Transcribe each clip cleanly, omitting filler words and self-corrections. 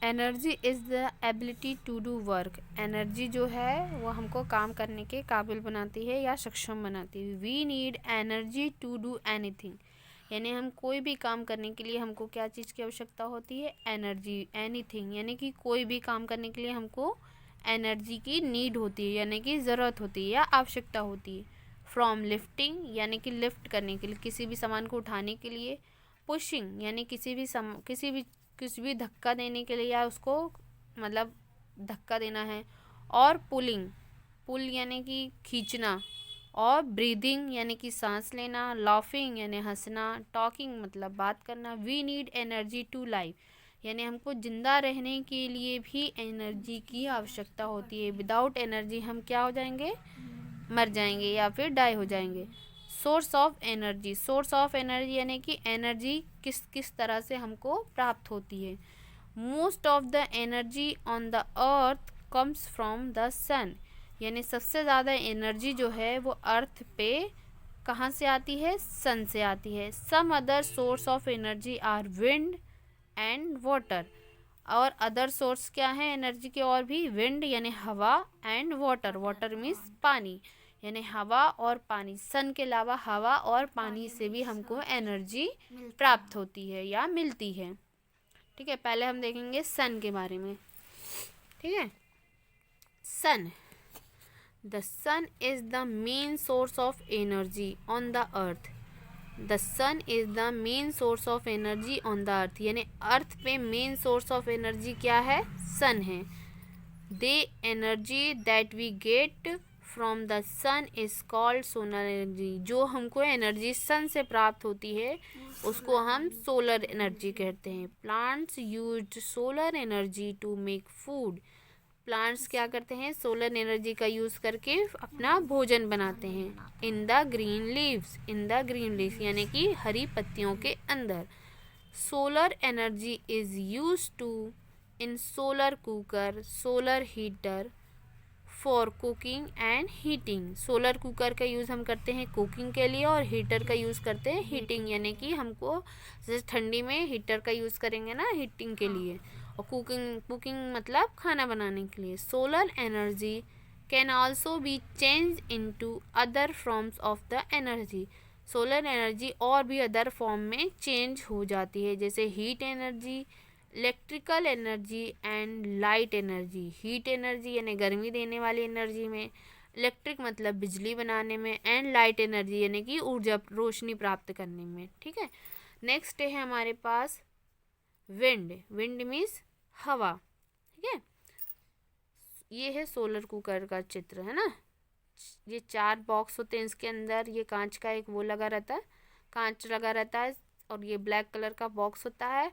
Energy is the ability to do work. Energy जो है वो हमको काम करने के काबिल बनाती है या सक्षम बनाती है। We need energy to do anything, यानी हम कोई भी काम करने के लिए हमको क्या चीज़ की आवश्यकता होती है? एनर्जी। एनीथिंग यानी कि कोई भी काम करने के लिए हमको एनर्जी की नीड होती है, यानी कि ज़रूरत होती है या आवश्यकता होती है। फ्रॉम लिफ्टिंग यानी कि लिफ्ट करने के लिए, किसी भी सामान को उठाने के लिए। पुशिंग यानी किसी भी धक्का देने के लिए या उसको मतलब धक्का देना है। और पुलिंग, पुल यानी कि खींचना। और ब्रीदिंग यानी कि सांस लेना। लाफिंग यानी हंसना। टॉकिंग मतलब बात करना। We need energy to life, यानी हमको ज़िंदा रहने के लिए भी एनर्जी की आवश्यकता होती है। विदाउट एनर्जी हम क्या हो जाएंगे? मर जाएंगे या फिर डाई हो जाएंगे। Source of energy, source of energy यानी कि एनर्जी किस किस तरह से हमको प्राप्त होती है। Most of the energy on the earth comes from the sun, यानी सबसे ज़्यादा एनर्जी जो है वो अर्थ पे कहाँ से आती है? सन से आती है। Some other source of energy are wind and water, और अदर सोर्स क्या है एनर्जी के? और भी विंड यानी हवा, एंड वाटर, वाटर मीन्स पानी, यानी हवा और पानी। सन के अलावा हवा और पानी से भी हमको एनर्जी प्राप्त होती है या मिलती है। ठीक है, पहले हम देखेंगे सन के बारे में। ठीक है, sun, the sun is the main source of energy on the earth. The sun is the main source of energy on the earth, यानी अर्थ पे मेन सोर्स ऑफ एनर्जी क्या है? सन है। The energy that we get from the sun is called solar energy. जो हमको energy सन से प्राप्त होती है उसको हम सोलर एनर्जी कहते हैं। Plants use solar energy to make food. Plants क्या करते हैं? सोलर एनर्जी का यूज़ करके अपना भोजन बनाते हैं। In the green leaves, in the green leaves यानी कि हरी पत्तियों के अंदर। Solar energy is use to in solar cooker, solar heater for cooking and heating. Solar cooker का यूज़ हम करते हैं कुकिंग के लिए, और हीटर का यूज़ करते हैं हीटिंग, यानी कि हमको जैसे ठंडी में हीटर का यूज़ करेंगे ना हीटिंग के लिए, और कुकिंग मतलब खाना बनाने के लिए। Solar energy can also be change into other forms of the energy. Solar energy और भी अदर फॉर्म में चेंज हो जाती है, जैसे heat energy, electrical energy and light energy. Heat energy यानी गर्मी देने वाली एनर्जी में, इलेक्ट्रिक मतलब बिजली बनाने में, एंड लाइट एनर्जी यानी कि ऊर्जा रोशनी प्राप्त करने में। ठीक है, नेक्स्ट है हमारे पास विंड। विंड मीन्स हवा। ठीक है, ये है सोलर कुकर का चित्र, है ना। ये 4 बॉक्स होते हैं इसके अंदर, ये कांच का एक वो लगा रहता है, कांच लगा रहता है, और ये ब्लैक कलर का बॉक्स होता है।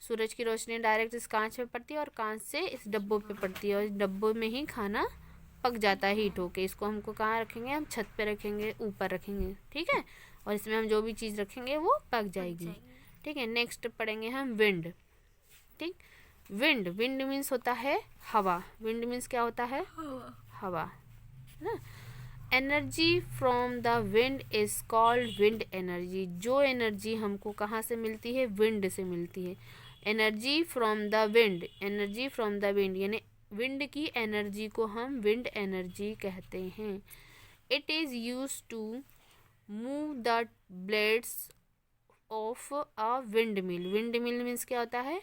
सूरज की रोशनी डायरेक्ट इस कांच पे पड़ती है और कांच से इस डब्बों पे पड़ती है, और इस डब्बों में ही खाना पक जाता है हीट होके। इसको हमको कहाँ रखेंगे? हम छत पे रखेंगे, ऊपर रखेंगे। ठीक है, और इसमें हम जो भी चीज़ रखेंगे वो पक जाएगी। ठीक है, नेक्स्ट पढ़ेंगे हम विंड। ठीक, विंड, विंड मीन्स होता है हवा। विंड मीन्स क्या होता है? हवा, है ना। Energy from the wind is called wind energy. जो एनर्जी हमको कहाँ से मिलती है? विंड से मिलती है। Energy from the wind, energy from the wind यानी विंड की एनर्जी को हम विंड एनर्जी कहते हैं। It is use to move the blades of a wind mill. Wind mill means क्या होता है?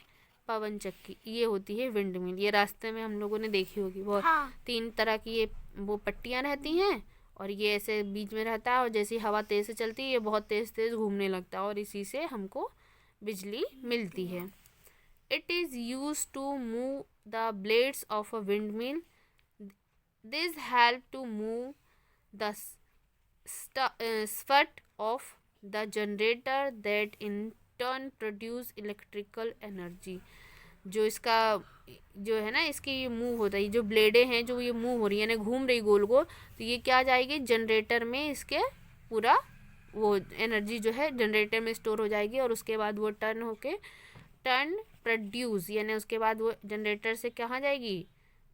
पवन चक्की, ये होती है विंड मिल। ये रास्ते में हम लोगों ने देखी होगी बहुत। हाँ। 3 तरह की ये वो पट्टियाँ रहती हैं, और ये ऐसे बीच में रहता है, और जैसी हवा तेज़ से चलती है ये बहुत तेज़ तेज़ घूमने लगता है, और इसी से हमको बिजली मिलती है। It is use to move the blades of a wind mill. This help to move the spot of the generator that in turn produce electrical energy. जो इसका जो है ना, इसकी ये मूव होता है, जो ब्लेडें हैं जो ये मूव हो रही है ना, घूम रही गोल गोल, तो ये क्या जाएगी जनरेटर में, इसके पूरा वो एनर्जी जो है जनरेटर में स्टोर हो जाएगी, और उसके बाद वो टर्न प्रोड्यूस यानी उसके बाद वो जनरेटर से कहाँ जाएगी?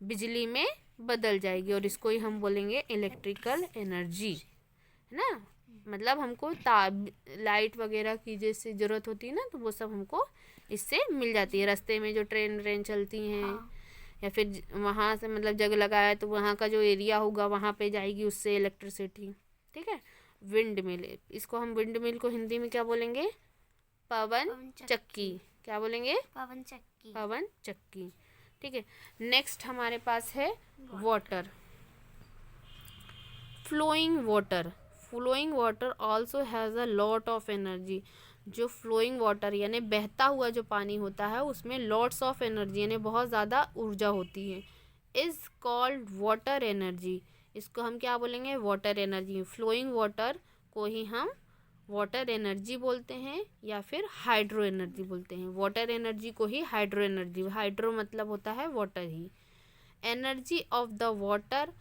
बिजली में बदल जाएगी, और इसको ही हम बोलेंगे इलेक्ट्रिकल एनर्जी, है ना। मतलब हमको लाइट वगैरह की जैसे ज़रूरत होती है ना, तो वो सब हमको इससे मिल जाती है। रास्ते में जो ट्रेन चलती हैं, हाँ। या फिर वहाँ से मतलब जग लगा है तो वहाँ का जो एरिया होगा वहाँ पे जाएगी उससे इलेक्ट्रिसिटी। ठीक है। विंड मिल, इसको हम विंड मिल को हिंदी में क्या बोलेंगे? पवन चक्की। क्या बोलेंगे? पवन चक्की। पवन चक्की। ठीक है। नेक्स्ट हमारे पास है water. Flowing water. Flowing water also has a lot of energy. जो फ्लोइंग वाटर यानी बहता हुआ जो पानी होता है उसमें लॉट्स ऑफ एनर्जी यानी बहुत ज़्यादा ऊर्जा होती है। Is called water energy. इसको हम क्या बोलेंगे? Water energy. फ्लोइंग वाटर को ही हम वाटर एनर्जी बोलते हैं या फिर हाइड्रो एनर्जी बोलते हैं। वाटर एनर्जी को ही हाइड्रो एनर्जी, हाइड्रो मतलब होता है वाटर ही। Energy of the water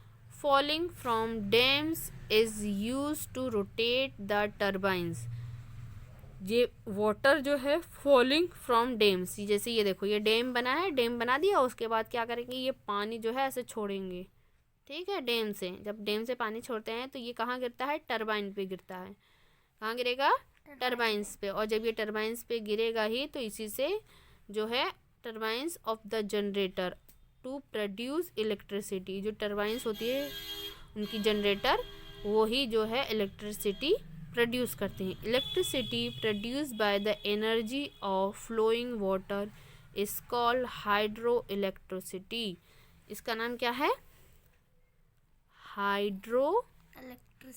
falling from dams is use to rotate the turbines. ये वाटर जो है फॉलिंग फ्रॉम डैम्स, जैसे ये देखो ये डैम बना है, डैम बना दिया, उसके बाद क्या करेंगे? ये पानी जो है ऐसे छोड़ेंगे। ठीक है। डैम से जब डैम से पानी छोड़ते हैं तो ये कहाँ गिरता है? टरबाइन पे गिरता है। कहाँ गिरेगा? टरबाइंस पे। और जब ये टरबाइंस पे गिरेगा ही तो इसी से जो है turbines of the generator to produce electricity. जो टरबाइंस होती है उनकी जनरेटर, वो ही जो है इलेक्ट्रिसिटी प्रोड्यूस करते हैं। Electricity produce by the energy of flowing water is called hydro electricity. इसका नाम क्या है? हाइड्रो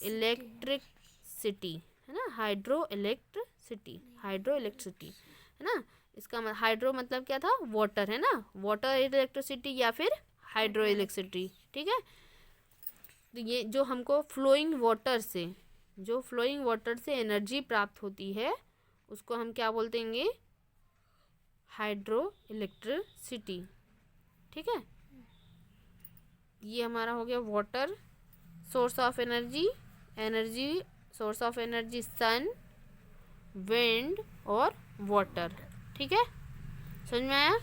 इलेक्ट्रिसिटी, है ना? हाइड्रो इलेक्ट्रिसिटी, हाइड्रो इलेक्ट्रिसिटी, है ना? इसका हाइड्रो मतलब क्या था? वाटर, है ना? वाटर इलेक्ट्रिसिटी या फिर हाइड्रो इलेक्ट्रिसिटी। ठीक है। तो ये जो हमको फ्लोइंग वाटर से, जो फ्लोइंग वाटर से एनर्जी प्राप्त होती है उसको हम क्या बोलते हैं? Hydro electricity. ठीक है। ये हमारा हो गया water source of energy. Energy source of energy sun, wind और वाटर। ठीक है। समझ में आया?